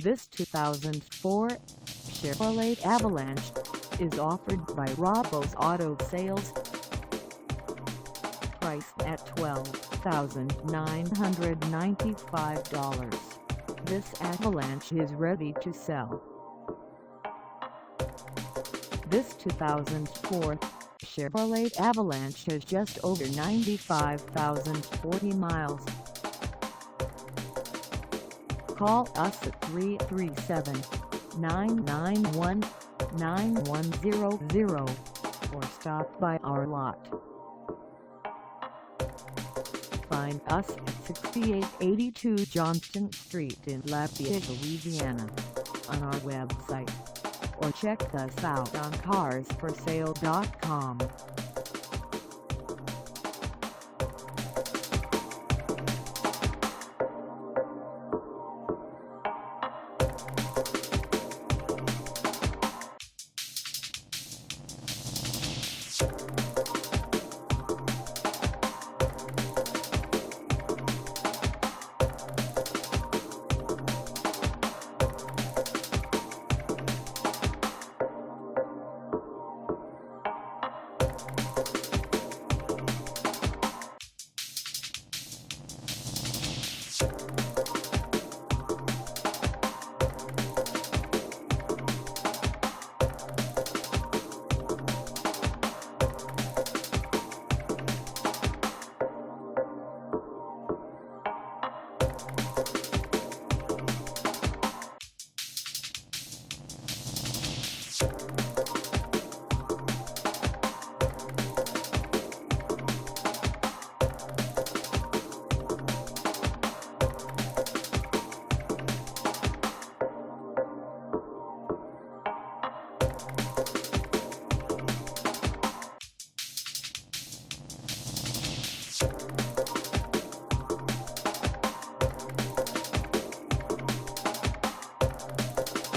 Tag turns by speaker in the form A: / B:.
A: This 2004 Chevrolet Avalanche is offered by Rabeaux Auto Sales. Priced at $12,995, this Avalanche is ready to sell. This 2004 Chevrolet Avalanche has just over 95,040 miles. Call us at 337-991-9100 or stop by our lot. Find us at 6882 Johnston Street in Lafayette, Louisiana, on our website, or check us out on carsforsale.com.